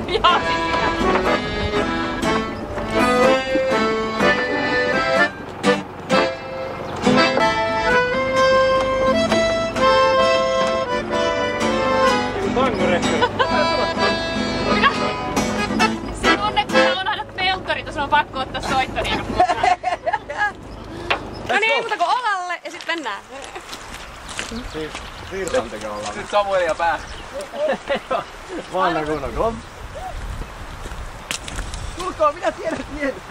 Joo, siis se tunne, kun sä unohdat peltorit, sun on pakko ottaa soittoniekot mukaan. No niin, ei muuta kuin olalle ja sit mennään. Siirtaan tekee ollaan. Nyt Samuelia päässä. Vanna kunnon kom. Tulkoon, minä tiedät mietit.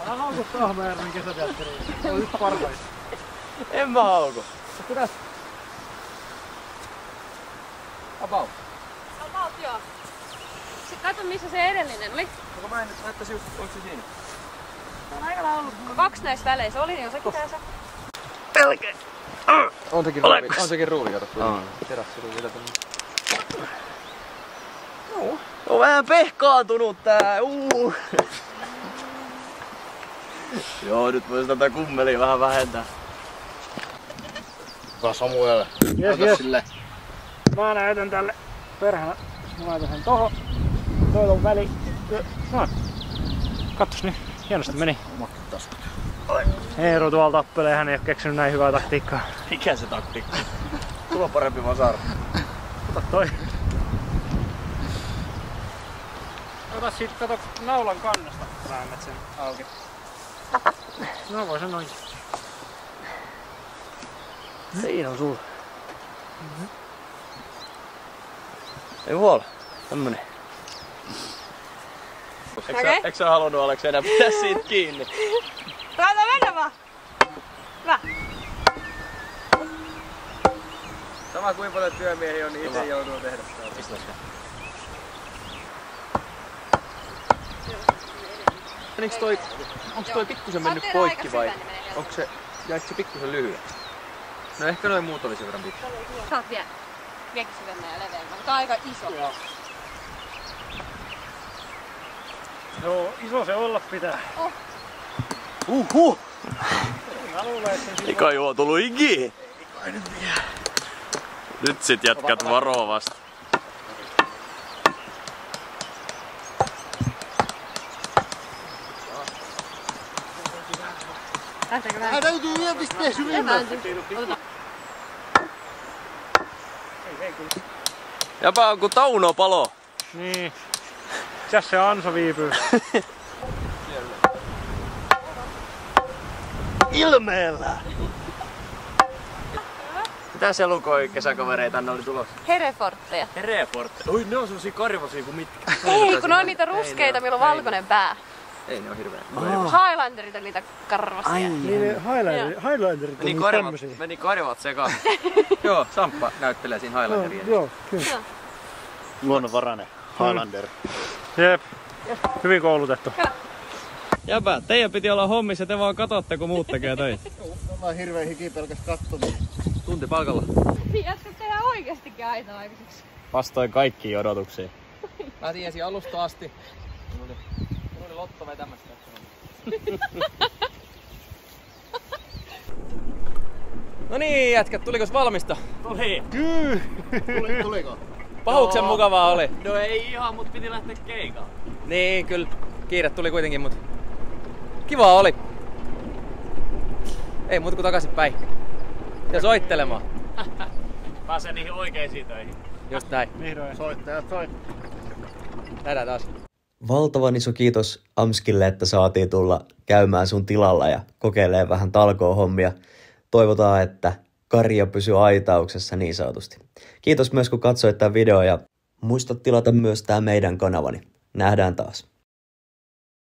Älä hauku Tahmajärven kesäteatteriin. Se on yksi parhaista. En mä hauku. About. About joo. Sitten katso missä se edellinen oli. Onko mä en nyt näyttäisi just, onko se siinä? Se on aika lailla ollut 2 näissä väleissä. Oli jo sekin tässä. Pelkeä. On sekin ruuvi, kato. Terassiruuvi tänne. On vähän pehkaantunut tää. Joo, nyt voisi tätä kummelia vähän vähentää. Hyvä Samuel. Jes. Sille. Mä näytän tälle perhana. Mä laitan sen tohon. Toivon väli. Noin. Katsos nyt. Hienosti meni. Eero tuolla tappelee. Hän ei oo keksinyt näin hyvää taktiikkaa. Mikä se taktiikka? Tulla parempi vasara. Ota toi. Ota sit kato naulan kannasta. Väännät sen auki. No voi sen noin. Siinä on sulla. Ei huola. Tämmönen. Eikö sä halunnut Aleksi enää pitää siitä kiinni? Laita mennä vaan! Hyvä. Sama kuin paljon työmiehiä on, niin itse joutuu tehdä sitä. Onks toi pikkusen mennyt poikki vai onko se, jäikö se pikkusen lyhyeksi? No ehkä noin muut oli sen verran pitkä. Saat vielä syvemmän ja leveämmän, mutta aika iso. Joo, iso se olla pitää. Mä luulen, että sen Ika juo tullu ikiin. Nyt sit jatkat varovasti. Lähteekö vähän? Täytyy vielä pistää syvemmän. Jäpä on ku Tauno palo. Niin. Mitäs se ansa viipyy? Ilmeellä! Mitä se lukoi kesäkavereita tänne oli tulossa? Herefortteja. Herefortteja. Oi, ne on semmosia karvasia kuin mitkä. Ei, kun ne on niitä ruskeita, millä on valkoinen pää. Ei, ne on hirveä. Highlanderit on niitä karvasia. Niin Highlanderit on niitä tämmösiä. Meni karvat sekaan. Joo, Samppa näyttelee siinä Highlanderia. Joo, kyllä. Luonnonvarainen Highlander. Jep. Hyvin koulutettu. Jäpä, teidän piti olla hommissa, te vaan katsotte kun muut tekee töitä. Ollaan hirveä hiki pelkäs katsomaan. Tunti palkalla. Niin, äsken tehdään oikeestikin aina aikaiseksi. Vastoin kaikkia odotuksia. Mä tiesin alusta asti. Mulla oli Lotto vetämässä. No niin, jätkät, tulikos valmista? Tuli. Tuliko? Pahuksen mukavaa oli. No ei ihan, mut piti lähteä keikalle. Niin, kyllä. Kiire tuli kuitenkin, mut kivaa oli. Ei muuta kuin takaisin päin. Ja soittelemaan. Pääsee niihin oikeisiin töihin. Just näin. Vihdoin. Soittajat soit. Nähdään taas. Valtavan iso kiitos Amskille, että saatiin tulla käymään sun tilalla ja kokeilemaan vähän talkoohommia. Toivotaan, että karja pysyy aitauksessa niin sanotusti. Kiitos myös kun katsoit tämän videon ja muista tilata myös tää meidän kanavani. Nähdään taas.